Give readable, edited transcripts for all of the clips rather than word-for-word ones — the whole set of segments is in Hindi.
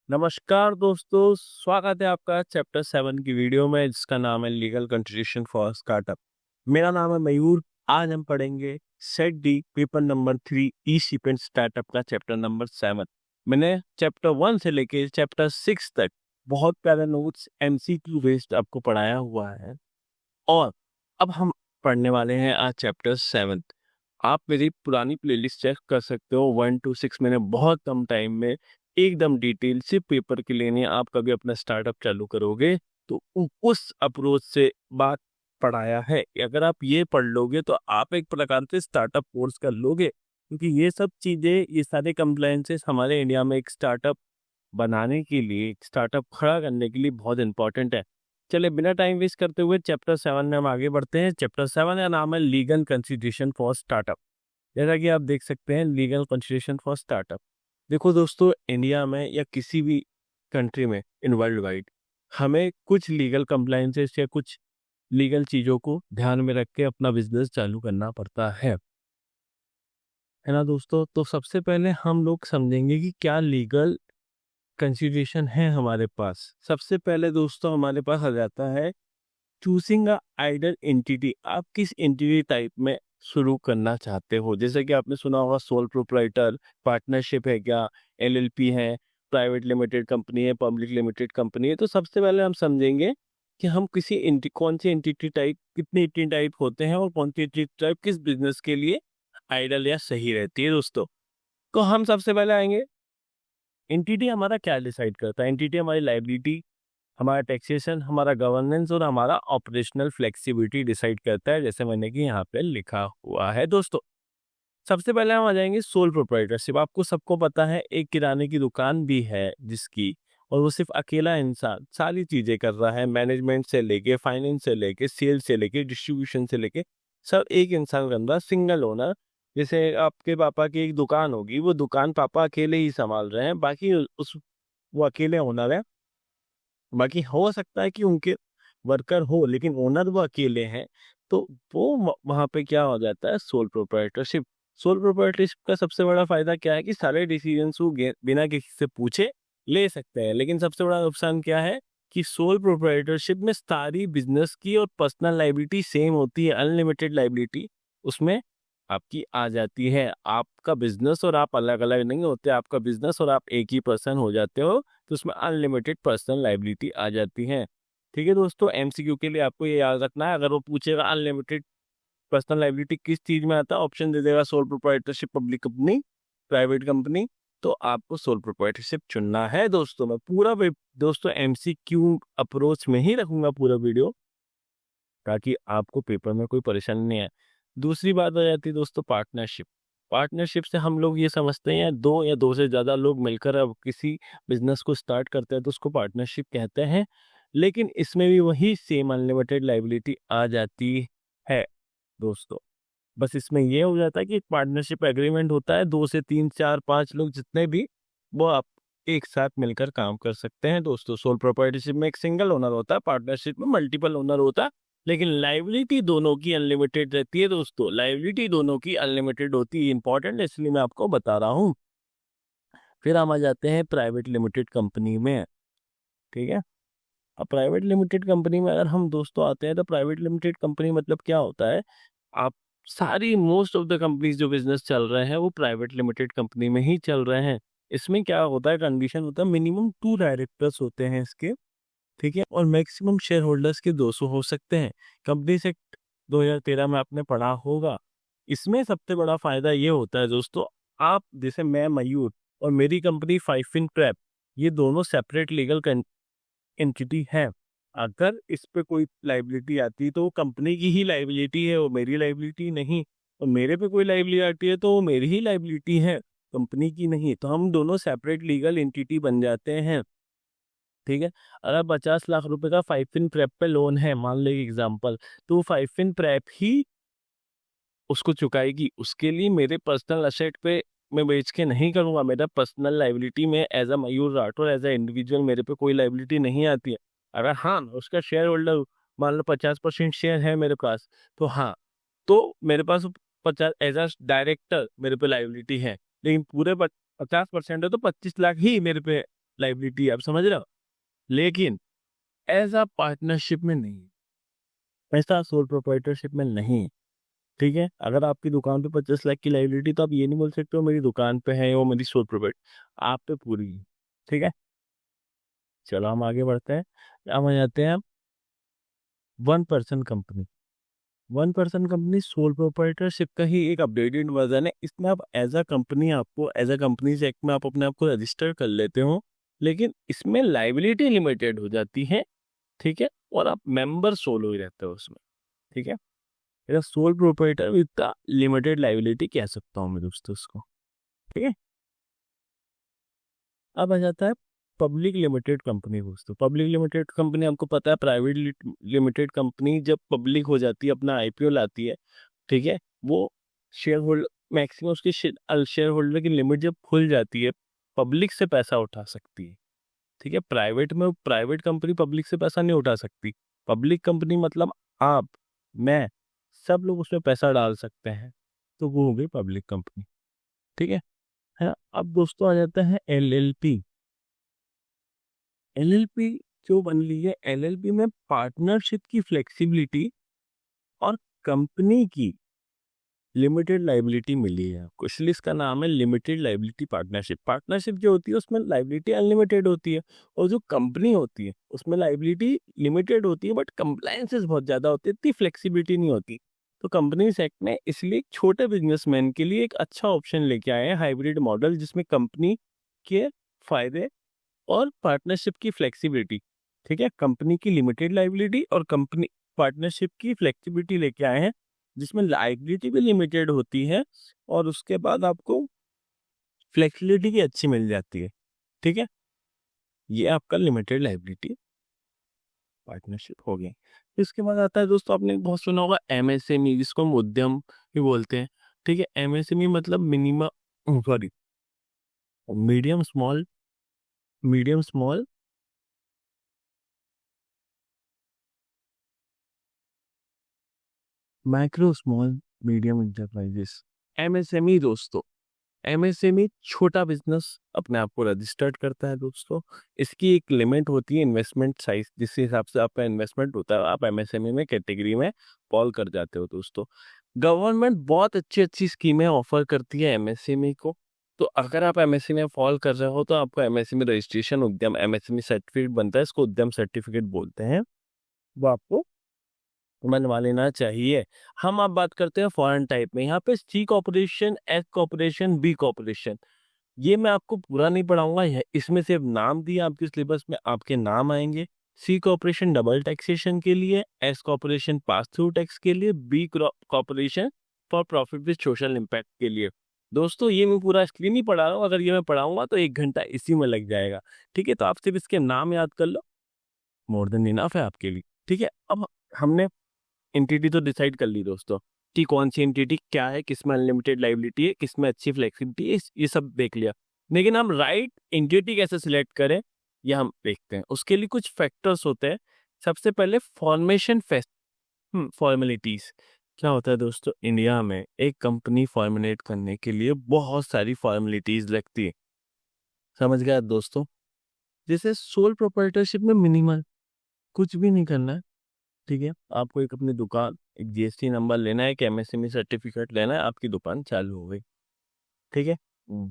नमस्कार दोस्तों, स्वागत है आपका चैप्टर 7 की वीडियो में जिसका नाम है लीगल कंट्रीब्यूशन फॉर स्टार्टअप। मेरा नाम है मयूर। आज हम पढ़ेंगे सेट डी पेपर नंबर 3 ई शिपेंट स्टार्टअप का चैप्टर नंबर 7। मैंने चैप्टर 1 से लेके चैप्टर 6 तक बहुत प्यारे नोट्स एमसीक्यू बेस्ड आपको पढ़ाया हुआ है और अब हम पढ़ने वाले हैं आज चैप्टर 7। आप मेरी पुरानी प्लेलिस्ट चेक कर सकते हो 1 to 6 मैंने बहुत कम टाइम में एकदम डिटेल से पेपर के लिए नहीं, आप कभी अपना स्टार्टअप चालू करोगे तो उस अप्रोच से बात पढ़ाया है। अगर आप ये पढ़ लोगे तो आप एक प्रकार से स्टार्टअप कोर्स कर लोगे, क्योंकि ये सब चीजें, ये सारे कंप्लायंसेस हमारे इंडिया में एक स्टार्टअप बनाने के लिए, एक स्टार्टअप खड़ा करने के लिए बहुत इंपॉर्टेंट है। चलिए बिना टाइम वेस्ट करते हुए चैप्टर 7 में हम आगे बढ़ते हैं। चैप्टर 7 का नाम है लीगल कंसिडरेशन फॉर स्टार्टअप। जैसा कि आप देख सकते हैं, लीगल कंसिडरेशन फॉर स्टार्टअप। देखो दोस्तों, इंडिया में या किसी भी कंट्री में इन वर्ल्ड वाइड हमें कुछ लीगल कंप्लायंसेस या कुछ लीगल चीज़ों को ध्यान में रख के अपना बिजनेस चालू करना पड़ता है ना दोस्तों। तो सबसे पहले हम लोग समझेंगे कि क्या लीगल कंसिडरेशन है हमारे पास। सबसे पहले दोस्तों हमारे पास आ जाता है चूजिंग अ आइडल एंटिटी। आप किस एंटिटी टाइप में शुरू करना चाहते हो। जैसे कि आपने सुना होगा सोल प्रोप्राइटर, पार्टनरशिप है क्या, एलएलपी है, प्राइवेट लिमिटेड कंपनी है, पब्लिक लिमिटेड कंपनी है। तो सबसे पहले हम समझेंगे कि हम कौन सी एंटिटी टाइप, कितनी एंटिटी टाइप होते हैं और कौन सी एंटिटी टाइप किस बिजनेस के लिए आइडल या सही रहती है दोस्तों। तो हम सबसे पहले आएंगे, एंटिटी हमारा क्या डिसाइड करता है। एंटिटी हमारी लाइबिलिटी, हमारा टैक्सेशन, हमारा गवर्नेंस और हमारा ऑपरेशनल फ्लेक्सिबिलिटी डिसाइड करता है, जैसे मैंने कि यहाँ पे लिखा हुआ है दोस्तों। सबसे पहले हम आ जाएंगे सोल प्रोप्राइटरशिप। आपको सबको पता है, एक किराने की दुकान भी है जिसकी, और वो सिर्फ अकेला इंसान सारी चीजें कर रहा है, मैनेजमेंट से लेके, फाइनेंस से लेके, सेल्स से लेके, डिस्ट्रीब्यूशन से लेके, सब एक इंसान कर रहा है, सिंगल ओनर। जैसे आपके पापा की एक दुकान होगी, वो दुकान पापा अकेले ही संभाल रहे हैं, बाकी उस वो अकेले ओनर है। बाकी हो सकता है कि उनके वर्कर हो, लेकिन ओनर वो अकेले हैं। तो वो वहां पे क्या हो जाता है, सोल प्रोप्राइटरशिप। सोल प्रोप्राइटरशिप का सबसे बड़ा फायदा क्या है कि सारे डिसीजंस वो बिना किसी से पूछे ले सकते हैं। लेकिन सबसे बड़ा नुकसान क्या है कि सोल प्रोप्राइटरशिप में सारी बिजनेस की और पर्सनल लाइबिलिटी सेम होती है, अनलिमिटेड लाइबिलिटी उसमें आपकी आ जाती है। आपका बिजनेस और आप अलग अलग नहीं होते, आपका बिजनेस और आप एक ही पर्सन हो जाते हो, तो उसमें अनलिमिटेड पर्सनल लाइबिलिटी आ जाती है। ठीक है दोस्तों, एमसीक्यू के लिए आपको ये याद रखना है। अगर वो पूछेगा अनलिमिटेड पर्सनल लाइबिलिटी किस चीज में आता है, ऑप्शन दे देगा sole proprietorship, public company, private company, तो आपको सोल प्रोप्राइटरशिप चुनना है दोस्तों। मैं पूरा दोस्तों एमसीक्यू अप्रोच में ही रखूंगा पूरा वीडियो, ताकि आपको पेपर में कोई परेशानी नहीं आए। दूसरी बात आ जाती है दोस्तों पार्टनरशिप। पार्टनरशिप से हम लोग ये समझते हैं दो या दो से ज्यादा लोग मिलकर अब किसी बिजनेस को स्टार्ट करते हैं तो उसको पार्टनरशिप कहते हैं। लेकिन इसमें भी वही सेम अनलिमिटेड लाइबिलिटी आ जाती है दोस्तों। बस इसमें ये हो जाता है कि एक पार्टनरशिप एग्रीमेंट होता है, 2 से 3 4 5 लोग जितने भी, वो आप एक साथ मिलकर काम कर सकते हैं दोस्तों। सोल प्रोप्राइटरशिप में एक सिंगल ओनर होता है, पार्टनरशिप में मल्टीपल ओनर होता है, लेकिन लाइबिलिटी दोनों की अनलिमिटेड रहती है दोस्तों। लाइबिलिटी दोनों की अनलिमिटेड होती है, इंपॉर्टेंट है इसलिए मैं आपको बता रहा हूँ। फिर हम आ जाते हैं प्राइवेट लिमिटेड कंपनी में। ठीक है, अब प्राइवेट लिमिटेड कंपनी में अगर हम दोस्तों आते हैं, तो प्राइवेट लिमिटेड कंपनी मतलब क्या होता है, आप सारी मोस्ट ऑफ द कंपनीज जो बिजनेस चल रहे हैं वो प्राइवेट लिमिटेड कंपनी में ही चल रहे हैं। इसमें क्या होता है, कंडीशन होता है मिनिमम 2 डायरेक्टर्स होते हैं इसके। ठीक है, और मैक्सिमम शेयर होल्डर्स के 200 हो सकते हैं। कंपनीज एक्ट 2013 में आपने पढ़ा होगा। इसमें सबसे बड़ा फायदा ये होता है दोस्तों, आप जैसे मैं मयूर और मेरी कंपनी 5 इन प्रेप, ये दोनों सेपरेट लीगल एंटिटी है। अगर इस पे कोई लाइबिलिटी आती है तो वो कंपनी की ही लाइबिलिटी है, वो मेरी लाइबिलिटी नहीं। और मेरे पे कोई लाइबिलिटी आती है तो वो मेरी ही लाइबिलिटी है, कंपनी की नहीं। तो हम दोनों सेपरेट लीगल एंटिटी बन जाते हैं। ठीक है, अगर 50 लाख रुपए का 5 इन प्रेप पे लोन है, मान ले एग्जाम्पल, तो 5 इन प्रेप ही उसको चुकाएगी। उसके लिए मेरे पर्सनल असेट पे मैं बेच के नहीं करूंगा। मेरा पर्सनल लाइबिलिटी में as a Mayur Rathore, as a individual मेरे पे कोई लाइबिलिटी नहीं आती है। अगर हाँ उसका शेयर होल्डर, मान लो 50% शेयर है मेरे पास, तो हाँ, तो मेरे पास 50 एज अ डायरेक्टर मेरे पे लाइबिलिटी है। लेकिन पूरे 50% है तो 25 लाख ही मेरे पे लाइबिलिटी, आप समझ रहे हो, लेकिन एज अ पार्टनरशिप में नहीं, ऐसा सोल प्रोप्राइटरशिप में नहीं। ठीक है, अगर आपकी दुकान पे 50 लाख की लाइबिलिटी, तो आप ये नहीं बोल सकते हो मेरी दुकान पे है वो मेरी सोल प्रोप्राइटर, आप पे पूरी है। ठीक है, चलो हम आगे बढ़ते हैं। अब आ जाते हैं 1 person company. 1 person company sole proprietorship का ही एक अपडेटेड वर्जन है। इसमें आप एज अ कंपनी, आपको एज अ कंपनीज एक्ट में आप अपने आप को रजिस्टर कर लेते हो, लेकिन इसमें लाइबिलिटी लिमिटेड हो जाती है। ठीक है, और आप मेंबर सोल हो ही रहते हो उसमें। ठीक है, मेरा sole proprietor with the limited liability कह सकता हूँ मैं दोस्तों उसको। ठीक है, अब आ जाता है पब्लिक लिमिटेड कंपनी दोस्तों। पब्लिक लिमिटेड कंपनी आपको पता है, प्राइवेट लिमिटेड कंपनी जब पब्लिक हो जाती है, अपना आईपीओ लाती है, ठीक है, वो शेयर होल्डर, मैक्सिमम उसकी शेयर होल्डर की लिमिट जब खुल जाती है, पब्लिक से पैसा उठा सकती है। ठीक है, प्राइवेट में प्राइवेट कंपनी पब्लिक से पैसा नहीं उठा सकती। पब्लिक कंपनी मतलब आप, मैं, सब लोग उसमें पैसा डाल सकते हैं, तो वो हो गई पब्लिक कंपनी। ठीक है ना। अब दोस्तों आ जाता है एलएलपी। एलएलपी जो बन रही है, एलएलपी में पार्टनरशिप की फ्लेक्सिबिलिटी और कंपनी की लिमिटेड लाइबिलिटी मिली है आपको, इसलिए इसका नाम है लिमिटेड लाइबिलिटी पार्टनरशिप। पार्टनरशिप जो होती है उसमें लाइबिलिटी अनलिमिटेड होती है, और जो कंपनी होती है उसमें लाइबिलिटी लिमिटेड होती है, बट कंप्लायंसेस बहुत ज्यादा होती है, इतनी फ्लेक्सिबिलिटी नहीं होती। तो कंपनीज एक्ट ने इसलिए एक छोटे बिजनेसमैन के लिए एक अच्छा ऑप्शन लेके आए हैं, हाइब्रिड मॉडल, जिसमें कंपनी के फायदे और पार्टनरशिप की फ्लेक्सिबिलिटी, ठीक है, कंपनी की लिमिटेड लाइबिलिटी और कंपनी पार्टनरशिप की फ्लेक्सिबिलिटी लेके आए हैं, जिसमें लाइबिलिटी भी लिमिटेड होती है और उसके बाद आपको फ्लेक्सिबिलिटी भी अच्छी मिल जाती है। ठीक है, ये आपका लिमिटेड लाइबिलिटी पार्टनरशिप हो गई। इसके बाद आता है दोस्तों, आपने बहुत सुना होगा एमएसएमई, जिसको हम उद्यम भी बोलते हैं। ठीक है, एमएसएमई मतलब minimum, sorry, medium small, medium small micro small medium enterprises, MSME दोस्तों। एमएसएमई छोटा बिजनेस अपने आप को रजिस्टर्ड करता है दोस्तों। इसकी एक लिमिट होती है इन्वेस्टमेंट साइज, जिस हिसाब से आपका इन्वेस्टमेंट होता है, आप एमएसएमई में कैटेगरी में फॉल कर जाते हो दोस्तों। गवर्नमेंट बहुत अच्छी अच्छी स्कीमें ऑफर करती है एमएसएमई को। तो अगर आप एमएसएमई में फॉल कर रहे हो, तो आपको एमएसएमई रजिस्ट्रेशन, उद्यम एमएसएमई सर्टिफिकेट बनता है, इसको उद्यम सर्टिफिकेट बोलते हैं, वो आपको बनवा लेना चाहिए। हम अब बात करते हैं फॉरेन टाइप में। यहाँ पे C corporation, S corporation, B corporation, ये मैं आपको पूरा नहीं पढ़ाऊंगा, इसमें सिर्फ नाम दिए, आपके सिलेबस में आपके नाम आएंगे। सी कॉर्पोरेशन डबल टैक्सेशन के लिए, S corporation pass through tax के लिए, B corporation for profit with social impact के लिए। दोस्तों ये मैं पूरा इसलिए नहीं पढ़ा रहा हूँ, अगर ये मैं पढ़ाऊंगा तो 1 घंटा इसी में लग जाएगा। ठीक है, तो आप सिर्फ इसके नाम याद कर लो, मोर देन इनफ है आपके लिए। ठीक है, अब हमने एंटिटी तो डिसाइड कर ली दोस्तों, कि कौन सी एंटिटी क्या है, किसमें अनलिमिटेड लाइबिलिटी है, किसमें अच्छी फ्लेक्सिबिलिटी है, ये सब देख लिया। लेकिन हम राइट एंटिटी कैसे सिलेक्ट करें, ये हम देखते हैं। उसके लिए कुछ फैक्टर्स होते हैं। सबसे पहले फॉर्मेशन फॉर्मेलिटीज। क्या होता है दोस्तों, इंडिया में एक कंपनी फॉर्मुलेट करने के लिए बहुत सारी फॉर्मेलिटीज लगती है, समझ गया दोस्तों। जैसे सोल प्रोप्राइटरशिप में मिनिमल कुछ भी नहीं करना है। ठीक है, आपको एक अपनी दुकान, एक जीएसटी नंबर लेना है, एक एमएसएमई सर्टिफिकेट लेना है, आपकी दुकान चालू हो गई। ठीक है,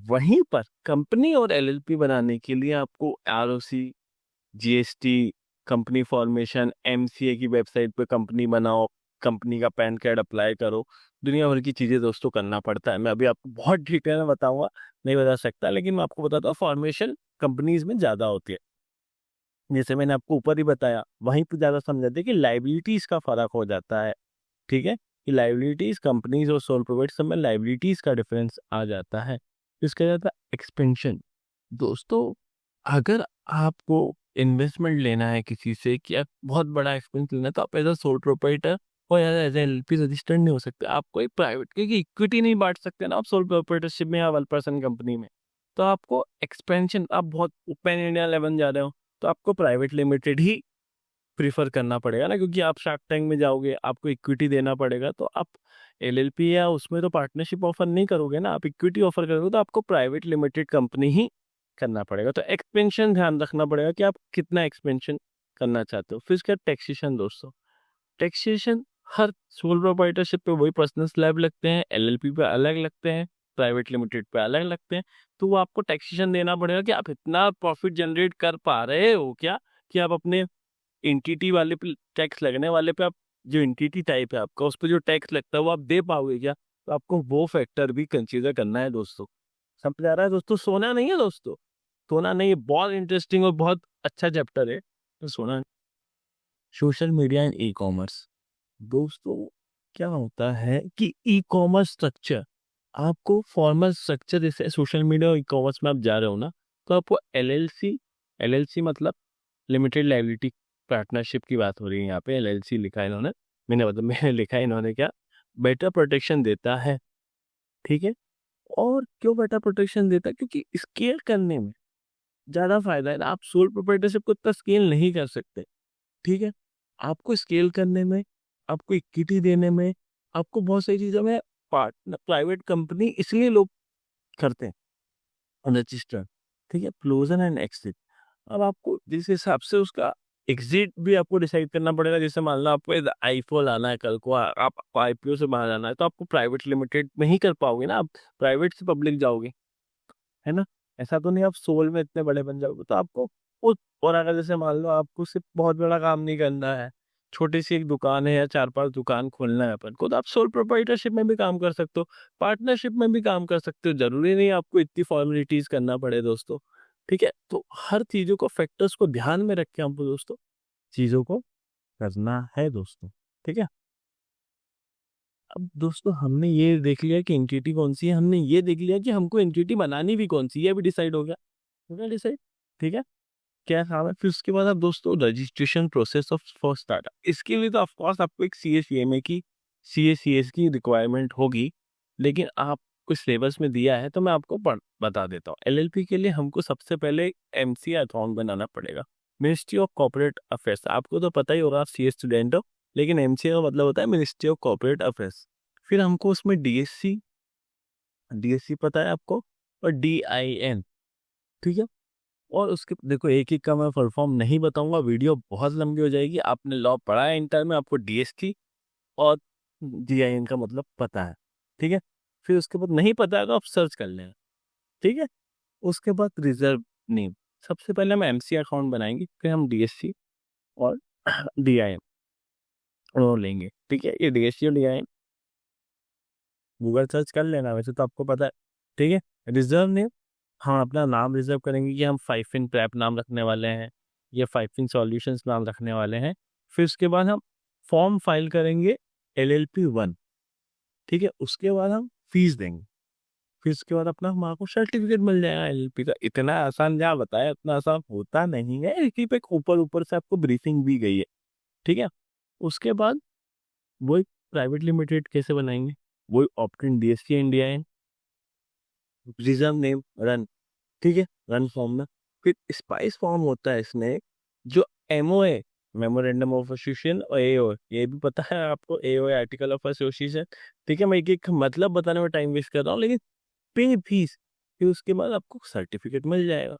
वहीं पर कंपनी और एलएलपी बनाने के लिए आपको ROC, GST, company formation, MCA की वेबसाइट पे कंपनी बनाओ, कंपनी का पैन कार्ड अप्लाई करो, दुनिया भर की चीजें दोस्तों करना पड़ता है। मैं अभी आपको बहुत डिटेल में बताऊंगा, नहीं बता सकता, लेकिन मैं आपको बताता हूँ फॉर्मेशन कंपनीज में ज्यादा होती है। जैसे मैंने आपको ऊपर ही बताया, वहीं पर ज्यादा समझाते हैं कि लाइबिलिटीज का फर्क हो जाता है। ठीक है, कि लाइबिलिटीज कंपनीज और सोल प्रोवाइडर्स सब में लाइबिलिटीज का डिफरेंस आ जाता है। इसका जाता है एक्सपेंशन। दोस्तों अगर आपको इन्वेस्टमेंट लेना है किसी से, कि आप बहुत बड़ा एक्सपेंस लेना है, तो आप एज अ सोल प्रोप्राइटर और एज एलपी रजिस्टर्ड नहीं हो सकते। आपको एक प्राइवेट, क्योंकि इक्विटी नहीं बांट सकते ना आप सोल प्रोप्राइटरशिप में या 1 पर्सन कंपनी में। तो आपको एक्सपेंशन, आप बहुत पैन इंडिया लेवल जा रहे हो, तो आपको प्राइवेट लिमिटेड ही प्रीफर करना पड़ेगा ना, क्योंकि आप शार्क टैंक में जाओगे, आपको इक्विटी देना पड़ेगा। तो आप एलएलपी या उसमें तो पार्टनरशिप ऑफर नहीं करोगे ना, आप इक्विटी ऑफर करोगे, तो आपको प्राइवेट लिमिटेड कंपनी ही करना पड़ेगा। तो एक्सपेंशन ध्यान रखना पड़ेगा कि आप कितना एक्सपेंशन करना चाहते हो। फिर इसका टैक्सेशन दोस्तों, टैक्सेशन हर सोल प्रोप्राइटरशिप पे वही पर्सनल स्लैब लगते हैं, एलएलपी पे अलग लगते हैं, प्राइवेट लिमिटेड पे अलग लगते हैं। तो वो आपको टैक्सेशन देना पड़ेगा कि आप इतना प्रॉफिट जनरेट कर पा रहे हो क्या कि आप अपने एंटिटी वाले पे टैक्स लगने वाले पे, आप जो एंटिटी टाइप है आपका उस पर जो टैक्स लगता है वो आप दे पाओगे क्या। तो आपको वो फैक्टर भी कंसीडर करना है दोस्तों। समझ आ रहा है दोस्तों? सोना नहीं है दोस्तों, सोना नहीं है। बहुत इंटरेस्टिंग और बहुत अच्छा चैप्टर है तो सोना। Social media and e commerce दोस्तों, क्या होता है कि ई कॉमर्स स्ट्रक्चर, आपको फॉर्मल स्ट्रक्चर जैसे सोशल मीडिया और ई कॉमर्स में आप जा रहे हो ना, तो आपको एलएलसी, एलएलसी मतलब लिमिटेड लायबिलिटी पार्टनरशिप की बात हो रही है यहाँ पे। एलएलसी लिखा है इन्होंने, मैंने लिखा है इन्होंने क्या, बेटर प्रोटेक्शन देता है। ठीक है, और क्यों बेटर प्रोटेक्शन देता है? क्योंकि स्केल करने में ज्यादा फायदा है ना। आप सोल प्रोप्राइटरशिप को इतना स्केल नहीं कर सकते। ठीक है, आपको स्केल करने में, आपको इक्विटी देने में, आपको बहुत सारी चीजों में पार्टनर, प्राइवेट कंपनी इसलिए लोग करते हैं रजिस्टर। ठीक है, क्लोजन एंड एक्सिट। अब आपको जिस हिसाब से उसका एग्जिट भी आपको डिसाइड करना पड़ेगा। जैसे मान लो आपको आईफोन आना है कल को, आपको आईपीओ से बाहर आना है, तो आपको प्राइवेट लिमिटेड में ही कर पाओगे ना, आप प्राइवेट से पब्लिक जाओगे, है ना। ऐसा तो नहीं आप सोल में इतने बड़े बन जाओगे। तो आपको उस, और अगर जैसे मान लो आपको सिर्फ बहुत बड़ा काम नहीं करना है, छोटी सी एक दुकान है या 4-5 दुकान खोलना है अपन को, तो आप सोल प्रोप्राइटरशिप में भी काम कर सकते हो, पार्टनरशिप में भी काम कर सकते हो। जरूरी नहीं आपको इतनी फॉर्मेलिटीज करना पड़े दोस्तों। ठीक है, तो हर चीजों को, फैक्टर्स को ध्यान में रख के हमको दोस्तों चीजों को करना है दोस्तों। ठीक है, अब दोस्तों हमने ये देख लिया कि एंटिटी कौन सी है, हमने ये देख लिया कि हमको एंटिटी बनानी भी कौन सी है, ये भी डिसाइड हो गया, हो गया डिसाइड। ठीक है, क्या काम है? फिर उसके बाद आप दोस्तों registration process of for startup, इसके लिए तो ऑफ कोर्स आपको एक सीएसीएमए की, सीएसीएस की रिक्वायरमेंट होगी। लेकिन आप कुछ सिलेबस में दिया है तो मैं आपको बता देता हूँ। एलएलपी के लिए हमको सबसे पहले एमसीए अकाउंट बनाना पड़ेगा, मिनिस्ट्री ऑफ कॉर्पोरेट अफेयर्स। आपको तो पता ही होगा, आप सीए स्टूडेंट हो, लेकिन एमसीए का मतलब होता है मिनिस्ट्री ऑफ कॉर्पोरेट अफेयर्स। फिर हमको उसमें डीएससी, डीएससी पता है आपको, और डीआईएन। ठीक है, और उसके देखो एक एक का मैं फुल फॉर्म नहीं बताऊंगा, वीडियो बहुत लंबी हो जाएगी। आपने लॉ पढ़ा है इंटर में, आपको डीएसटी और डीआईएन का मतलब पता है। ठीक है, फिर उसके बाद नहीं पता है तो आप सर्च कर लेना। ठीक है, उसके बाद रिजर्व नेम, सबसे पहले हम एमसी अकाउंट बनाएंगे, फिर हम डीएससी और डीआईएन वो लेंगे। ठीक है, ये डीएससी और डीआईएन गूगल सर्च कर लेना, वैसे तो आपको पता है। ठीक है, रिजर्व नेम, हम अपना नाम रिजर्व करेंगे कि हम 5 इन प्रैप नाम रखने वाले हैं या 5 इन सॉल्यूशंस नाम रखने वाले हैं। फिर उसके बाद हम फॉर्म फाइल करेंगे LLP 1। ठीक है, उसके बाद हम फीस देंगे। फिर उसके बाद अपना हमारे को सर्टिफिकेट मिल जाएगा LLP का। इतना आसान जहाँ बताया उतना आसान होता नहीं है, इसी पे ऊपर ऊपर से आपको ब्रीफिंग दी गई है। ठीक है, उसके बाद वही प्राइवेट लिमिटेड कैसे बनाएंगे, वही ऑप्ट-इन डीएससी इंडिया है, रिजर्व नेम रन। ठीक है, रन फॉर्म में फिर स्पाइस फॉर्म होता है इसमें, जो एमओए, मेमोरेंडम ऑफ एसोसिएशन, और एओ, ये भी पता है आपको, एओ आर्टिकल ऑफ एसोसिएशन। ठीक है, मैं एक एक मतलब बताने में टाइम वेस्ट कर रहा हूँ, लेकिन पे फीस, फिर उसके बाद आपको सर्टिफिकेट मिल जाएगा।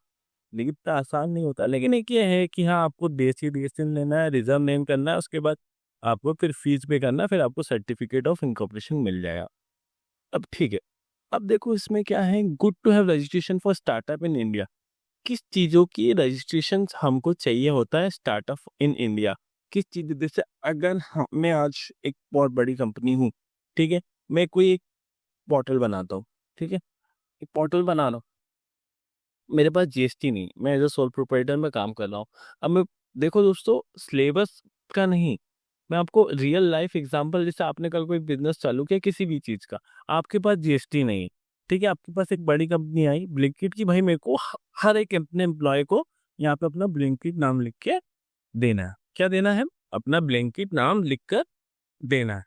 लेकिन इतना आसान नहीं होता, लेकिन एक ये है कि हाँ आपको देसी डीएसएन लेना है, रिजर्व नेम करना है, उसके बाद आपको फिर फीस पे करना है, फिर आपको सर्टिफिकेट ऑफ इनकॉर्पोरेशन मिल जाएगा। अब ठीक है, अब देखो इसमें क्या है, good to have registration for startup in India. किस चीज़ों की रजिस्ट्रेशन हमको चाहिए होता है स्टार्टअप इन इंडिया? किस चीज़, जैसे अगर मैं आज एक बहुत बड़ी कंपनी हूँ, ठीक है, मैं कोई एक पोर्टल बनाता हूँ, ठीक है, एक पोर्टल बना रहा हूँ, मेरे पास जीएसटी नहीं, मैं एज अ सोल प्रोप्राइटर में काम कर रहा हूँ। अब मैं, देखो दोस्तों, सिलेबस का नहीं, मैं आपको रियल लाइफ एग्जांपल, जैसे आपने कल कोई बिजनेस चालू किया किसी भी चीज़ का, आपके पास जीएसटी नहीं है, ठीक है, आपके पास एक बड़ी कंपनी आई ब्लिंकिट की, भाई मेरे को हर एक अपने एम्प्लॉय को यहाँ पे अपना ब्लिंकिट नाम लिख के देना है। क्या देना है? अपना ब्लिंकिट नाम लिख कर देना है।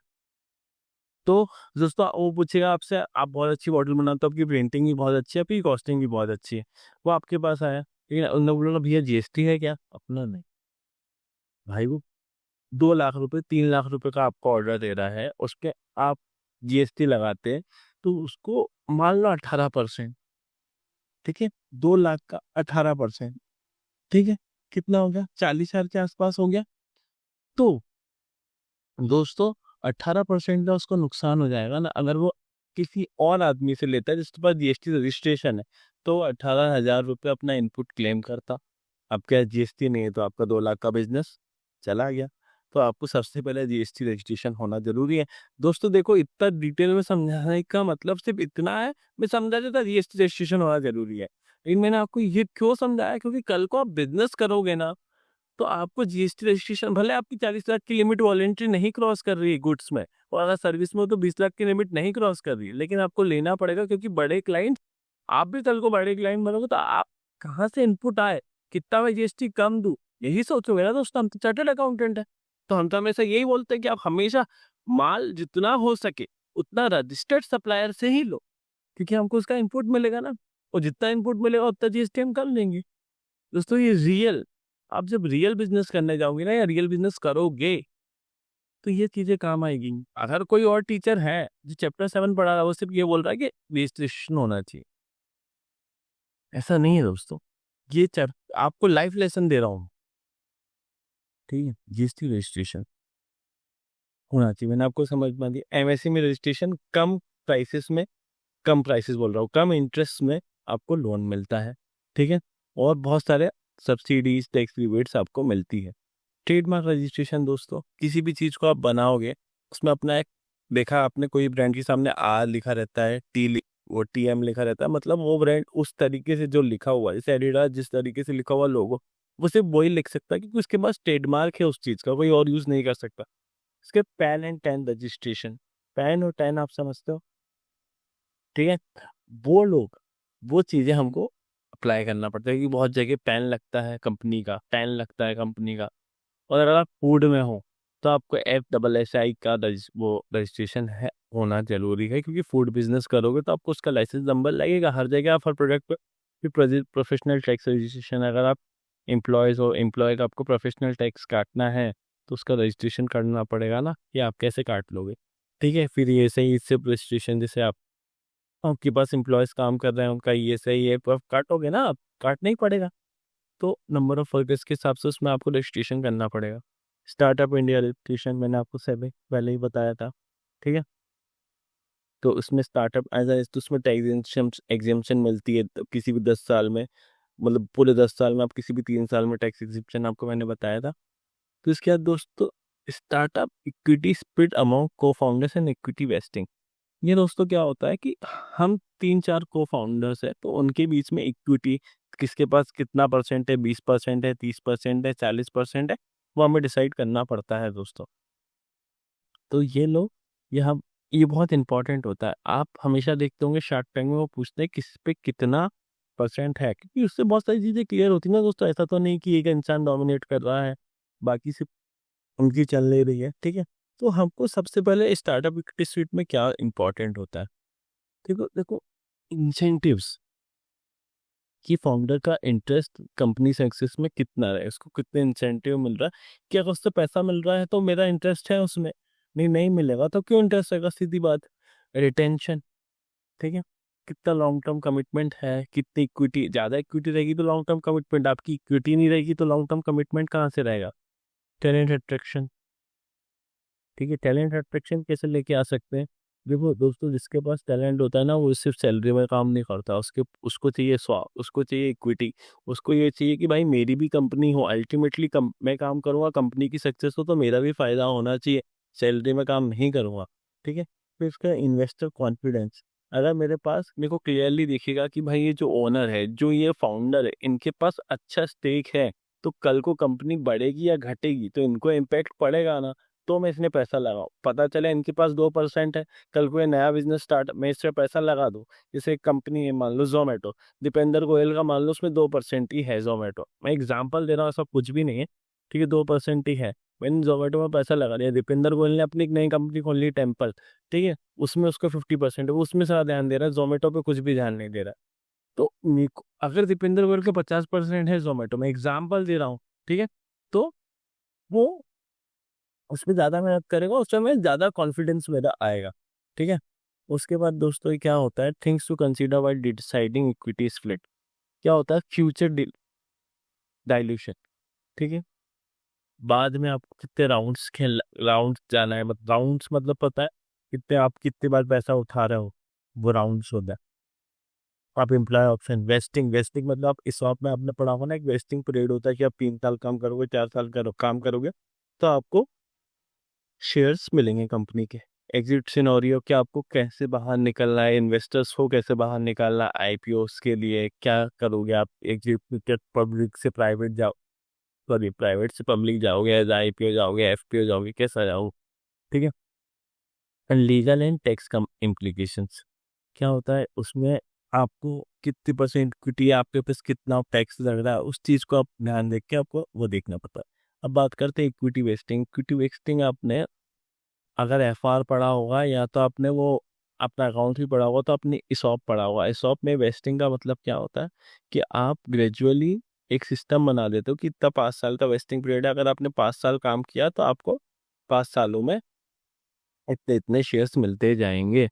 तो दोस्तों वो पूछेगा आपसे, आप बहुत अच्छी बॉटल बनाते हो, आपकी प्रिंटिंग भी बहुत अच्छी है, आपकी कॉस्टिंग भी बहुत अच्छी है, वो आपके पास आया, ठीक है, उन्होंने बोला भैया जीएसटी है क्या? अपना नहीं। भाई वो 2 लाख रुपए 3 लाख रुपए का आपको ऑर्डर दे रहा है, उस पे आप जीएसटी लगाते हैं, तो उसको मान लो 18%, ठीक है, 2 लाख का 18%, ठीक है, कितना हो गया? 40,000 के आसपास हो गया। तो दोस्तों 18% का उसको नुकसान हो जाएगा ना, अगर वो किसी और आदमी से लेता है जिसके पास जीएसटी रजिस्ट्रेशन है, तो 18,000 रुपये अपना इनपुट क्लेम करता। आपके पास जीएसटी नहीं है तो आपका 2 लाख का बिजनेस चला गया। तो आपको सबसे पहले जीएसटी रजिस्ट्रेशन होना जरूरी है। दोस्तों देखो, इतना डिटेल में समझाने का मतलब सिर्फ इतना है, मैं समझा देता जीएसटी रजिस्ट्रेशन होना जरूरी है, लेकिन मैंने आपको ये क्यों समझाया, क्योंकि कल को आप बिजनेस करोगे ना, तो आपको जीएसटी रजिस्ट्रेशन, भले आपकी 40 लाख की लिमिट वॉलेंट्री नहीं क्रॉस कर रही है गुड्स में, और अगर सर्विस में तो 20 लाख की लिमिट नहीं क्रॉस कर रही है, लेकिन आपको लेना पड़ेगा, क्योंकि बड़े क्लाइंट, आप भी कल को बड़े क्लाइंट बनोगे तो आप कहाँ से इनपुट आए, कितना मैं जीएसटी कम दूं, यही सोचोगे ना दोस्तों। हम तो चार्टर्ड अकाउंटेंट है, तो हम तो हमेशा यही बोलते हैं कि आप हमेशा माल जितना हो सके उतना रजिस्टर्ड सप्लायर से ही लो, क्योंकि हमको उसका इनपुट मिलेगा ना, और जितना इनपुट मिलेगा उतना जीएसटी हम कम लेंगे। दोस्तों ये रियल, आप जब रियल बिजनेस करने जाओगे ना, या रियल बिजनेस करोगे, तो ये चीजें काम आएगी। अगर कोई और टीचर है जो चैप्टर 7 पढ़ा रहा है, वो सिर्फ ये बोल रहा है कि रजिस्ट्रेशन होना चाहिए, ऐसा नहीं है दोस्तों। ये आपको लाइफ लेसन दे रहा हूँ, ठीक है, जीएसटी रजिस्ट्रेशन होना चाहिए। मैंने आपको समझ में दिया। एमएससी में रजिस्ट्रेशन कम प्राइसेस में, कम प्राइसेस बोल रहा हूँ, कम इंटरेस्ट में आपको लोन मिलता है, ठीक है, और बहुत सारे सब्सिडीज, टैक्स रिबेट्स आपको मिलती है। ट्रेडमार्क रजिस्ट्रेशन दोस्तों, किसी भी चीज को आप बनाओगे, उसमें अपना एक, देखा आपने कोई ब्रांड के सामने आर लिखा रहता है, वो टीएम लिखा रहता है, मतलब वो ब्रांड उस तरीके से जो लिखा हुआ है, जैसे एडिडास जिस तरीके से लिखा हुआ लोगो, वो सिर्फ वही लिख सकता है, क्योंकि उसके पास ट्रेडमार्क है उस चीज का, कोई और यूज नहीं कर सकता। इसके pan and tan registration, pan और टैन आप समझते हो, ठीक है, वो लोग, वो चीजें हमको अप्लाई करना पड़ता है, क्योंकि बहुत जगह पैन लगता है कंपनी का, टैन लगता है कंपनी का। और अगर आप फूड में हो तो आपको FSSAI का वो रजिस्ट्रेशन है, होना जरूरी है, क्योंकि फूड बिजनेस करोगे तो आपको उसका लाइसेंस नंबर लगेगा हर जगह, हर प्रोडक्ट पे। फिर प्रोफेशनल टैक्स रजिस्ट्रेशन, अगर आप एम्प्लॉयज हो, एम्प्लॉय का आपको प्रोफेशनल टैक्स काटना है, तो उसका रजिस्ट्रेशन करना पड़ेगा ना, कि आप कैसे काट लोगे, ठीक है। फिर ये सही इससे रजिस्ट्रेशन, जैसे आपके पास एम्प्लॉयज काम कर रहे हैं, उनका ये सही है, आप काटोगे ना, आप काटना ही पड़ेगा। तो नंबर ऑफ वर्कर्स के हिसाब से उसमें आपको रजिस्ट्रेशन करना पड़ेगा। स्टार्टअप इंडिया रजिस्ट्रेशन मैंने आपको सेवे पहले ही बताया था, ठीक है। तो उसमें स्टार्टअप एज तो उसमें टैक्स एग्जेम्पशन मिलती है, तो किसी भी 10 साल में, मतलब पूरे 10 साल में, आप किसी भी 3 साल में टैक्स एग्जेम्पशन आपको मैंने बताया था। तो इसके बाद दोस्तों, स्टार्टअप इक्विटी स्प्लिट अमॉन्ग को फाउंडर्स एंड इक्विटी वेस्टिंग। ये दोस्तों क्या होता है कि हम 3-4 को फाउंडर्स है, तो उनके बीच में इक्विटी, किसके पास कितना परसेंट है, 20% है, 30% है, 40% है, वो हमें डिसाइड करना पड़ता है दोस्तों। तो ये लोग, ये हम, ये बहुत इंपॉर्टेंट होता है। आप हमेशा देखते होंगे शार्क टैंक में वो पूछते हैं किस पे कितना परसेंट है, क्योंकि उससे बहुत सारी चीजें क्लियर होती है ना दोस्तों। ऐसा तो नहीं कि एक इंसान डोमिनेट कर रहा है, बाकी सिर्फ उनकी चल नहीं रही है, ठीक है। तो हमको सबसे पहले स्टार्टअप इक्विटी स्वीट में क्या इंपॉर्टेंट होता है, देखो देखो, इंसेंटिव्स, कि फाउंडर का इंटरेस्ट कंपनी सक्सेस में कितना है, उसको कितने इंसेंटिव मिल रहा है, कि अगर उससे पैसा मिल रहा है तो मेरा इंटरेस्ट है उसमें, नहीं मिलेगा तो क्यों इंटरेस्ट रहेगा, सीधी बात। रिटेंशन, ठीक है, कितना लॉन्ग टर्म कमिटमेंट है, कितनी इक्विटी, ज्यादा इक्विटी रहेगी तो लॉन्ग टर्म कमिटमेंट, आपकी इक्विटी नहीं रहेगी तो लॉन्ग टर्म कमिटमेंट कहाँ से रहेगा। टैलेंट अट्रैक्शन, ठीक है, टैलेंट अट्रैक्शन कैसे लेके आ सकते हैं। देखो दोस्तों, जिसके पास टैलेंट होता है ना, वो सिर्फ सैलरी में काम नहीं करता, उसको चाहिए उसको चाहिए इक्विटी, उसको ये चाहिए कि भाई मेरी भी कंपनी हो, अल्टीमेटली मैं काम करूंगा, कंपनी की सक्सेस हो तो मेरा भी फायदा होना चाहिए, सैलरी में काम नहीं करूंगा, ठीक है। फिर इसका इन्वेस्टर कॉन्फिडेंस, अगर मेरे को क्लियरली दिखेगा कि भाई ये जो ओनर है, जो ये फाउंडर है, इनके पास अच्छा स्टेक है, तो कल को कंपनी बढ़ेगी या घटेगी तो इनको इम्पैक्ट पड़ेगा ना, तो मैं इसने पैसा लगाऊं। पता चले इनके पास 2% है, कल को ये नया बिजनेस स्टार्ट, मैं इससे पैसा लगा दूं। जैसे एक कंपनी है, मान लो जोमेटो, दीपेंद्र गोयल का मान लो उसमें 2% ही है जोमेटो, मैं एग्जाम्पल दे रहा हूँ, ऐसा कुछ भी नहीं है, ठीक है, 2% ही है। मैंने जोमेटो में पैसा लगा दिया, दीपेंद्र गोयल ने अपनी एक नई कंपनी खोल ली टेम्पल, ठीक है, उसमें उसका 50% है, वो उसमें सारा ध्यान दे रहा है, जोमेटो पे कुछ भी ध्यान नहीं दे रहा है। तो अगर दीपेंद्र गोयल के 50% है जोमेटो में, एग्जाम्पल दे रहा हूँ, ठीक है, तो वो उसमें ज्यादा मेहनत करेगा, उसमें ज्यादा कॉन्फिडेंस मेरा आएगा, ठीक है। उसके बाद दोस्तों क्या होता है, things to consider while deciding equity split. क्या होता है फ्यूचर डाइल्यूशन। ठीक है, बाद में आपको कितने राउंड्स जाना है, मतलब राउंड्स मतलब पता है कितने, आप कितनी बार पैसा उठा रहे हो, वो राउंड्स होता है। आप एम्प्लॉय ऑप्शन, वेस्टिंग, वेस्टिंग मतलब आप इस में आपने पढ़ा होगा ना, एक वेस्टिंग पीरियड होता है कि आप 3 साल काम करोगे, 4 साल काम करोगे तो आपको शेयर्स मिलेंगे कंपनी के। एग्जिट सिनेरियो, कि आपको कैसे बाहर निकलना है, इन्वेस्टर्स को कैसे बाहर निकालना, आईपीओस के लिए क्या करोगे आप, एग्जिट पब्लिक से प्राइवेट जाओ, सॉरी प्राइवेट से पब्लिक जाओगे, एज आईपीओ जाओगे, एफपीओ जाओगे, कैसा जाओ। ठीक है, and legal and tax come implications, क्या होता है उसमें, आपको कितनी परसेंट इक्विटी है, आपके पास कितना टैक्स लग रहा है, उस चीज को आप ध्यान देख के आपको वो देखना पड़ता है। अब बात करते हैं इक्विटी वेस्टिंग। इक्विटी वेस्टिंग आपने अगर एफआर पढ़ा होगा या तो आपने वो अपना अकाउंट भी पढ़ा होगा, तो आपने इसॉप पढ़ा होगा। इसॉप में वेस्टिंग का मतलब क्या होता है कि आप ग्रेजुअली एक सिस्टम बना देते हो कि इतना 5 साल का वेस्टिंग पीरियड है, अगर आपने 5 साल काम किया तो आपको 5 सालों में इतने इतने शेयर्स मिलते जाएंगे।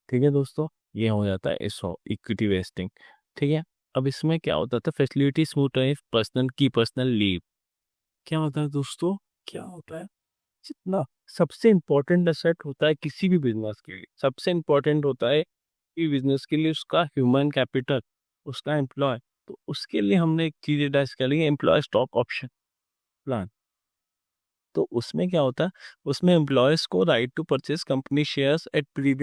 ठीक है दोस्तों, ये हो जाता है इसो इक्विटी वेस्टिंग। ठीक है, अब इसमें क्या होता था, फैसिलिटी स्मूथ रहे पर्सनल लीव। क्या होता है दोस्तों, क्या होता है, जितना सबसे इम्पोर्टेंट एसेट होता है किसी भी बिजनेस के लिए, सबसे इम्पोर्टेंट होता है कि बिजनेस के लिए उसका ह्यूमन कैपिटल, उसका एम्प्लॉय। तो उसके लिए हमने एक चीज डिस्कस करी है, एम्प्लॉय स्टॉक ऑप्शन प्लान। तो उसमें क्या होता है, उसमें एम्प्लॉयज को right to purchase company shares at pre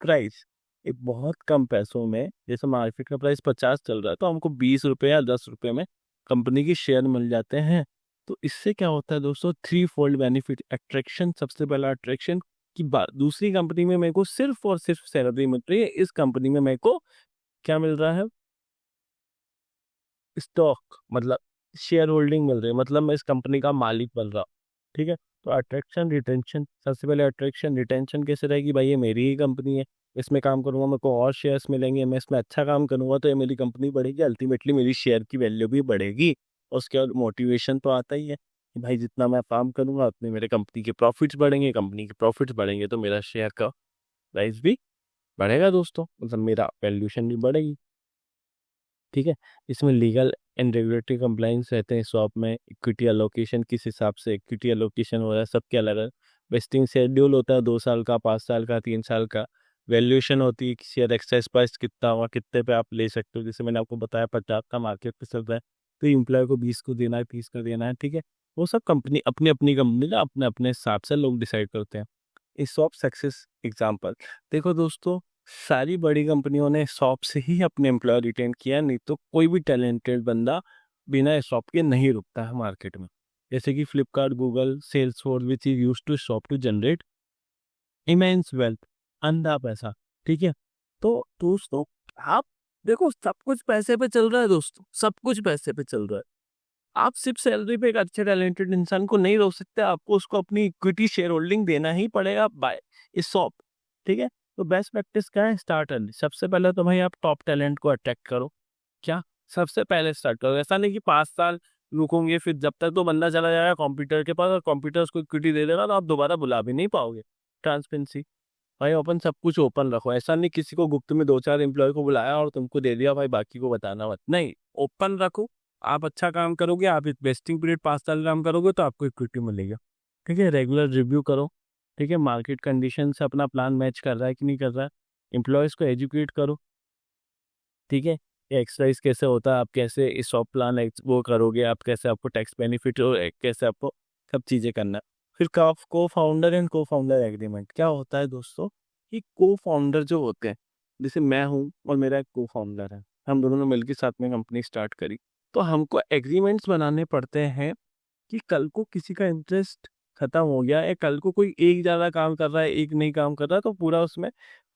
price, एक बहुत कम पैसों में, जैसे मार्केट का प्राइस 50 चल रहा है तो हमको 20 रुपए या 10 रुपए में कंपनी की शेयर मिल जाते हैं। तो इससे क्या होता है दोस्तों, 3 फोल्ड बेनिफिट। अट्रैक्शन, सबसे पहला अट्रैक्शन की बात, दूसरी कंपनी में मेरे को सिर्फ और सिर्फ सैलरी मिल रही है, इस कंपनी में मेरे को क्या मिल रहा है, स्टॉक मतलब शेयर होल्डिंग मिल रही है, मतलब मैं इस कंपनी का मालिक बन रहा हूँ। ठीक है, तो अट्रैक्शन रिटेंशन, सबसे पहले अट्रैक्शन, रिटेंशन कैसे रहेगी, भाई ये मेरी ही कंपनी है, इसमें काम करूंगा मेरे को और शेयर्स मिलेंगे, मैं इसमें अच्छा काम करूंगा तो ये मेरी कंपनी बढ़ेगी, अल्टीमेटली मेरी शेयर की वैल्यू भी बढ़ेगी। और उसके बाद मोटिवेशन तो आता ही है कि भाई जितना मैं काम करूंगा उतने मेरे कंपनी के प्रॉफिट्स बढ़ेंगे, कंपनी के प्रॉफिट्स बढ़ेंगे तो मेरा शेयर का प्राइस भी बढ़ेगा दोस्तों, मतलब मेरा वैल्यूशन भी बढ़ेगी। ठीक है, इसमें लीगल एंड रेगुलेटरी कंप्लाइंस रहते हैं स्वैप में। इक्विटी अलोकेशन, किस हिसाब से इक्विटी अलोकेशन हो रहा है, सबके अलग अलग वेस्टिंग शेड्यूल होता है, 2 साल का, 5 साल का, 3 साल का। वैल्यूएशन होती है कि शेयर एक्साइज प्राइस कितना होगा, कितने पे आप ले सकते हो, जैसे मैंने आपको बताया 50 का मार्केट पे चल रहा है तो एम्प्लॉय को 20 को देना है, 30 का देना है। ठीक है, वो सब कंपनी अपनी अपनी कंपनी का अपने अपने हिसाब से लोग डिसाइड करते हैं। इस सॉप सक्सेस एग्जाम्पल देखो दोस्तों, सारी बड़ी कंपनियों ने शॉप से ही अपने एम्प्लॉय रिटेन किया, नहीं तो कोई भी टैलेंटेड बंदा बिना शॉप के नहीं रुकता है मार्केट में। जैसे कि Flipkart, Google, Salesforce which is used to shop to generate immense wealth, अंधा पैसा। ठीक है, तो दोस्तों आप देखो सब कुछ पैसे पे चल रहा है दोस्तों, सब कुछ पैसे पे चल रहा है। आप सिर्फ सैलरी पे एक अच्छे टैलेंटेड इंसान को नहीं रोक सकते, आपको उसको अपनी इक्विटी शेयर होल्डिंग देना ही पड़ेगा बाय इस शॉप। ठीक है, तो बेस्ट प्रैक्टिस क्या है, स्टार्ट अर्ली। सबसे पहले तो भाई आप टॉप टैलेंट को अट्रैक्ट करो। क्या, सबसे पहले स्टार्ट करो, ऐसा नहीं कि 5 साल रुकोगे फिर जब तक तो बंदा चला जाएगा कंप्यूटर के पास और कंप्यूटर उसको इक्विटी दे देगा तो आप दोबारा बुला भी नहीं पाओगे। ट्रांसपेरेंसी, भाई ओपन, सब कुछ ओपन रखो, ऐसा नहीं किसी को गुप्त में 2-4 एम्प्लॉय को बुलाया और तुमको दे दिया, भाई बाकी को बताना मत, नहीं, ओपन रखो। आप अच्छा काम करोगे, आप इन्वेस्टिंग पीरियड 5 साल काम करोगे तो आपको इक्विटी मिलेगा। ठीक है, रेगुलर रिव्यू करो। ठीक है, मार्केट कंडीशन से अपना प्लान मैच कर रहा है कि नहीं कर रहा है, एम्प्लॉयज़ को एजुकेट करो। ठीक है, ये एक्सरसाइज कैसे होता है, आप कैसे इस शॉप प्लान वो करोगे, आप कैसे, आपको टैक्स बेनिफिट हो, कैसे आपको सब चीज़ें करना है। फिर को फाउंडर एंड को फाउंडर एग्रीमेंट, क्या होता है दोस्तों कि को फाउंडर जो होते हैं, जैसे मैं हूँ और मेरा एक को फाउंडर है, हम दोनों ने मिलकर साथ में कंपनी स्टार्ट करी, तो हमको एग्रीमेंट्स बनाने पड़ते हैं कि कल को किसी का इंटरेस्ट खत्म हो गया या कल को कोई एक ज़्यादा काम कर रहा है, एक नहीं काम कर रहा है, तो पूरा उसमें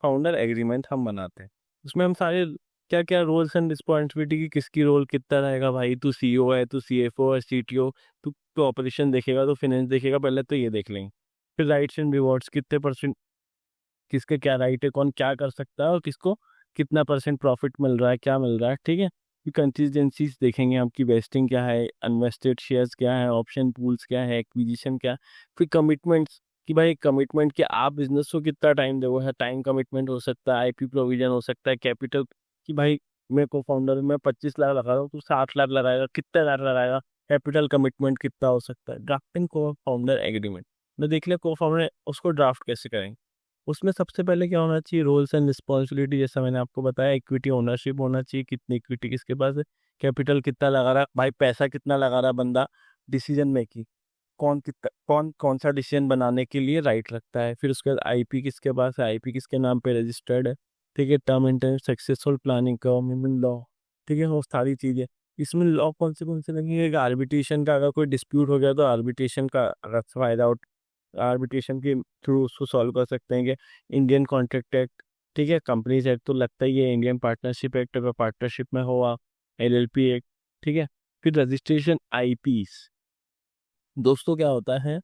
फाउंडर एग्रीमेंट हम बनाते हैं। उसमें हम सारे क्या क्या रोल्स एंड रिस्पॉन्सिबिलिटी की, किसकी रोल कितना रहेगा, भाई तू सीईओ है, तू सीएफओ है, सीटीओ, तू ऑपरेशन देखेगा, तो फाइनेंस देखेगा, पहले तो ये देख लेंगे। फिर राइट्स एंड रिवॉर्ड्स, कितने परसेंट किसके क्या राइट है, कौन क्या कर सकता है और किसको कितना परसेंट प्रॉफिट मिल रहा है, क्या मिल रहा है। ठीक है, कंटीजेंसीज देखेंगे, आपकी वेस्टिंग क्या है, अनवेस्टेड शेयर्स क्या है, ऑप्शन पूल्स क्या है, एक्विजिशन क्या है। फिर कमिटमेंट्स, कि भाई कमिटमेंट कि आप बिजनेस को कितना टाइम दोगे, टाइम कमिटमेंट हो सकता है, आईपी प्रोविजन हो सकता है, कैपिटल कि भाई मैं को फाउंडर, मैं 25 लाख लगा रहा हूँ, तू 60 लाख लगाएगा, कितने लाख लगाएगा, कैपिटल कमिटमेंट कितना हो सकता है। ड्राफ्टिंग को फाउंडर एग्रीमेंट में देख लिया, को फाउंडर उसको ड्राफ्ट कैसे करेंगे। उसमें सबसे पहले क्या होना चाहिए, रोल्स एंड रिस्पॉन्सिबिलिटी, जैसा मैंने आपको बताया, इक्विटी ओनरशिप होना चाहिए, कितनी इक्विटी किसके पास है, कैपिटल कितना लगा रहा है भाई, पैसा कितना लगा रहा है बंदा, डिसीजन मेकिंग, कौन कौन सा डिसीजन बनाने के लिए राइट रखता है। फिर उसके बाद आईपी किसके पास है, आईपी किसके नाम पे रजिस्टर्ड है, ठीक है। Term and successful planning, government law, ठीक है, वो सारी चीजें। इसमें लॉ कौन से लगेंगे, आर्बिट्रेशन का अगर कोई डिस्प्यूट हो गया तो आर्बिट्रेशन का अगर फायदा, आर्बिट्रेशन के थ्रू उसको सॉल्व कर सकते हैं। कि इंडियन कॉन्ट्रैक्ट एक्ट, ठीक है, कंपनीज एक्ट तो लगता ही है, इंडियन पार्टनरशिप एक्ट अगर पार्टनरशिप में हुआ, एलएलपी एक्ट, ठीक है। फिर रजिस्ट्रेशन आईपीस, दोस्तों क्या होता है,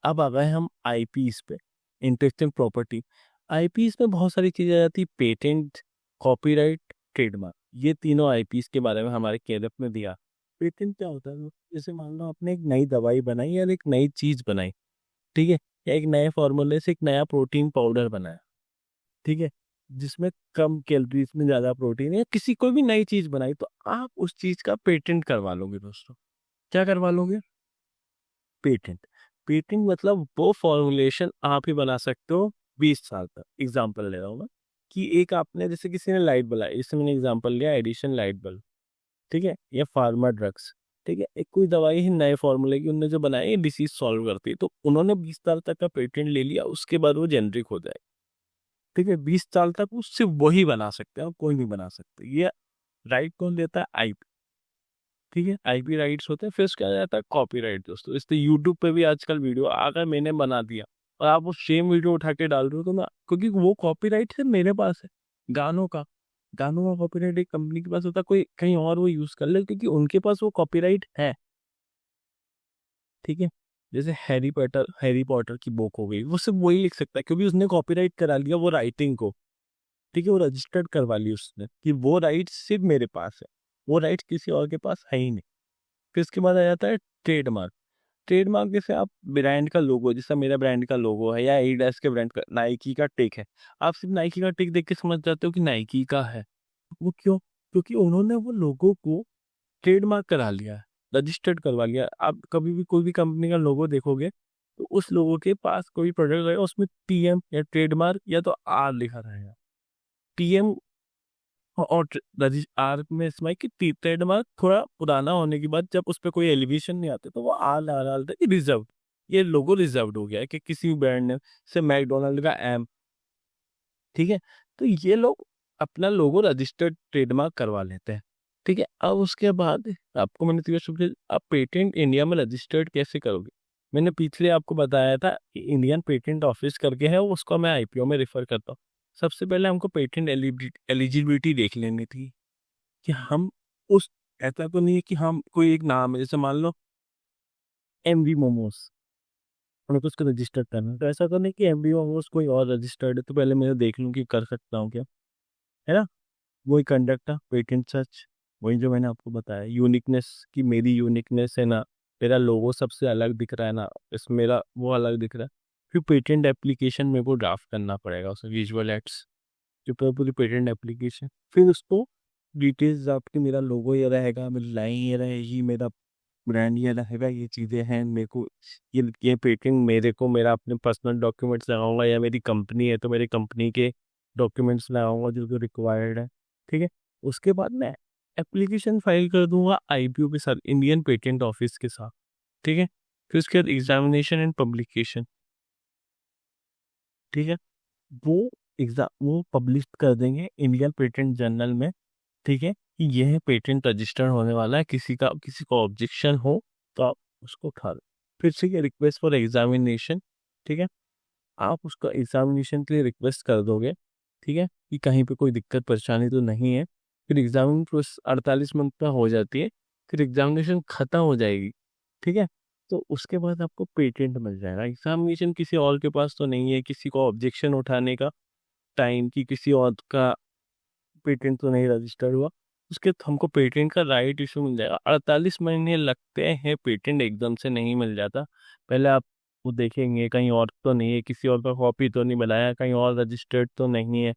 अब आ गए हम आईपीस पे, इंटेलेक्चुअल प्रॉपर्टी। आईपीस में बहुत सारी चीजें आ जाती, पेटेंट, कॉपीराइट, ट्रेडमार्क, ये तीनों आईपीस के बारे में हमारे केरप में दिया। पेटेंट क्या होता है, जैसे मान लो आपने एक नई दवाई बनाई या एक नई चीज बनाई, ठीक है, या एक नए फॉर्मूले से एक नया प्रोटीन पाउडर बनाया, ठीक है, जिसमें कम कैलोरीज में ज्यादा प्रोटीन है, किसी कोई भी नई चीज बनाई, तो आप उस चीज का पेटेंट करवा लोगे दोस्तों। क्या करवा लोगे, पेटेंट। पेटेंट मतलब वो फॉर्मुलेशन आप ही बना सकते हो 20 साल तक। एग्जाम्पल ले रहा हूँ मैं, कि एक आपने, जैसे किसी ने लाइट बनाई, इससे मैंने एग्जाम्पल लिया एडिशन लाइट बल्ब, ठीक है, या फार्मा ड्रग्स, ठीक है, एक कोई दवाई ही नए फॉर्मूले की उन्होंने जो बनाई है, डिसीज सॉल्व करती है, तो उन्होंने 20 साल तक का पेटेंट ले लिया, उसके बाद वो जेनरिक हो जाए, ठीक है। 20 साल तक वो सिर्फ वही बना सकते हैं और कोई नहीं बना सकते। ये राइट कौन देता है, आईपी, ठीक है, आईपी राइट्स होते हैं। फिर उसके आ जाता है कॉपीराइट दोस्तों। इसलिए यूट्यूब पे भी आजकल वीडियो अगर मैंने बना दिया और आप वो सेम वीडियो उठा के डाल रहे हो, तो ना, क्योंकि वो कॉपीराइट है मेरे पास है, गानों का, गानों का कॉपीराइट एक कंपनी के पास होता है, कोई कहीं और वो यूज कर ले, क्योंकि उनके पास वो कॉपीराइट है, ठीक है। जैसे हैरी पॉटर की बुक हो गई, वो सिर्फ वही लिख सकता है, क्योंकि उसने कॉपीराइट करा लिया वो राइटिंग को, ठीक है, वो रजिस्टर्ड करवा ली उसने कि वो राइट सिर्फ मेरे पास है, वो राइट किसी और के पास है ही नहीं। फिर उसके बाद आ जाता है ट्रेडमार्क। ट्रेडमार्क जैसे आप ब्रांड का लोगो, जैसा मेरा ब्रांड का लोगो है, या एडिडास के ब्रांड का, नाइकी का टिक है, आप सिर्फ नाइकी का टिक देख के समझ जाते हो कि नाइकी का है। वो क्यों, क्योंकि उन्होंने वो लोगो को ट्रेडमार्क करा लिया है, रजिस्टर्ड करवा लिया। आप कभी भी कोई भी कंपनी का लोगो देखोगे, तो उस लोगो के पास कोई प्रोडक्ट रहेगा, उसमें टीएम या ट्रेडमार्क या तो आर लिखा रहेगा, टीएम और आर में इसमें कि ट्रेडमार्क थोड़ा पुराना होने के बाद जब उस पर कोई एलिवेशन नहीं आते, तो वो आर लगा डालता है कि रिजर्व, ये लोगो रिजर्व हो गया है कि किसी भी ब्रांड ने, से मैकडोनल्ड का एम, ठीक है। तो ये लोग अपना लोगो रजिस्टर्ड ट्रेडमार्क करवा लेते हैं, ठीक है। अब उसके बाद आपको मैंने आप पेटेंट इंडिया में रजिस्टर्ड कैसे करोगे, मैंने पिछले आपको बताया था, इंडियन पेटेंट ऑफिस करके है, उसको मैं आईपीओ में रेफर करता हूँ। सबसे पहले हमको पेटेंट एलिजिबिलिटी देख लेनी थी, कि हम उस, ऐसा तो नहीं है कि हम कोई एक नाम है, जैसे मान लो एमवी मोमोज, हमें तो उसको रजिस्टर्ड करना है, तो ऐसा तो नहीं कि एमवी मोमोज कोई और रजिस्टर्ड है, तो पहले मैं देख लूँ कि कर सकता हूँ क्या, है ना। वही कंडक्ट था पेटेंट सर्च, वही जो मैंने आपको बताया, यूनिकनेस की मेरी यूनिकनेस है ना, मेरा लोगो सबसे अलग दिख रहा है ना, इस मेरा वो अलग दिख रहा है। फिर पेटेंट एप्लीकेशन मेरे को ड्राफ्ट करना पड़ेगा, उसमें विजुअल एड्स, जो पूरी पेटेंट एप्लीकेशन, फिर उसको डिटेल्स आपकी, मेरा लोगो ये रहेगा, मेरी लाइन ये रहेगी, मेरा ब्रांड ये रहेगा, ये चीज़ें हैं मेरे को, ये पेटेंट मेरे को, मेरा अपने पर्सनल डॉक्यूमेंट्स लगाऊंगा, या मेरी कंपनी है तो मेरी कंपनी के डॉक्यूमेंट्स लगाऊंगा जो जो रिक्वायर्ड है, ठीक है। उसके बाद मैं एप्लीकेशन फाइल कर दूंगा आईपीओ के साथ, इंडियन पेटेंट ऑफिस के साथ, ठीक है। फिर उसके बाद एग्जामिनेशन एंड पब्लिकेशन, ठीक है, वो एग्जाम वो पब्लिश कर देंगे इंडियन पेटेंट जर्नल में, ठीक है, कि यह पेटेंट रजिस्टर्ड होने वाला है, किसी को ऑब्जेक्शन हो तो आप उसको उठा लो। फिर से ये रिक्वेस्ट फॉर एग्जामिनेशन, ठीक है, आप उसका एग्जामिनेशन के लिए रिक्वेस्ट कर दोगे, ठीक है, कि कहीं पे कोई दिक्कत परेशानी तो नहीं है। फिर एग्जामिनेशन प्रोसेस 48 मंथ का हो जाती है, फिर एग्जामिनेशन खत्म हो जाएगी, ठीक है। तो उसके बाद आपको पेटेंट मिल जाएगा। एग्जामिनेशन किसी और के पास तो नहीं है, किसी को ऑब्जेक्शन उठाने का टाइम, की किसी और का पेटेंट तो नहीं रजिस्टर्ड हुआ, उसके हमको पेटेंट का राइट इशू मिल जाएगा। 48 महीने लगते हैं, पेटेंट एकदम से नहीं मिल जाता। पहले आप वो देखेंगे कहीं और तो नहीं है, किसी और का कॉपी तो नहीं बनाया, कहीं और रजिस्टर्ड तो नहीं है,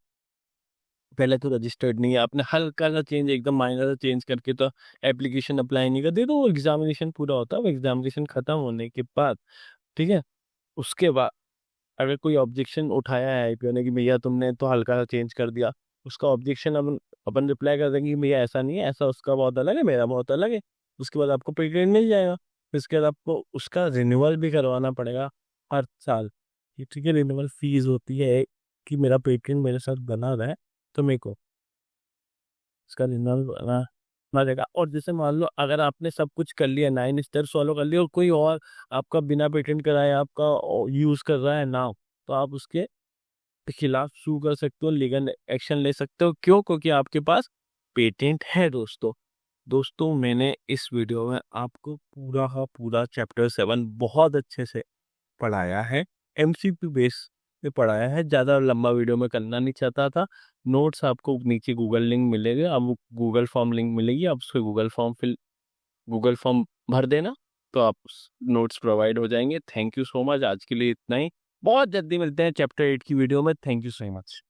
पहले तो रजिस्टर्ड नहीं है, आपने हल्का सा चेंज, एकदम माइनर सा चेंज करके तो एप्लीकेशन अप्लाई नहीं कर दी, तो वो एग्जामिनेशन पूरा होता है, वो एग्जामिनेशन खत्म होने के बाद, ठीक है, उसके बाद अगर कोई ऑब्जेक्शन उठाया है आईपीओ ने कि भैया तुमने तो हल्का सा चेंज कर दिया, उसका ऑब्जेक्शन अपन रिप्लाई कर देंगे कि भैया ऐसा नहीं है, ऐसा उसका बहुत अलग है, मेरा बहुत अलग है। उसके बाद आपको पेटेंट मिल जाएगा। फिर उसके बाद आपको उसका रिन्यूअल भी करवाना पड़ेगा हर साल। ये ठीक है, रिन्यूअल फीस होती है कि मेरा पेटेंट मेरे साथ बना रहा है, तो मेरे को इसका रिन्यूअल ना रहेगा। और जैसे मान लो अगर आपने सब कुछ कर लिया, 9 स्टेप्स फॉलो कर लिया, और कोई और आपका बिना पेटेंट कराए आपका यूज कर रहा है ना, तो आप उसके खिलाफ सू कर सकते हो, लीगल एक्शन ले सकते हो। क्यों? क्योंकि आपके पास पेटेंट है दोस्तों। दोस्तों मैंने इस वीडियो में आपको पूरा का पूरा चैप्टर 7 बहुत अच्छे से पढ़ाया है, एमसीक्यू बेस पे पढ़ाया है, ज़्यादा लंबा वीडियो में करना नहीं चाहता था। नोट्स आपको नीचे गूगल लिंक मिलेगा, अब गूगल फॉर्म लिंक मिलेगी, आप उसको गूगल फॉर्म भर देना, तो आप नोट्स प्रोवाइड हो जाएंगे। थैंक यू सो मच, आज के लिए इतना ही। बहुत जल्दी मिलते हैं चैप्टर 8 की वीडियो में। Thank you so much.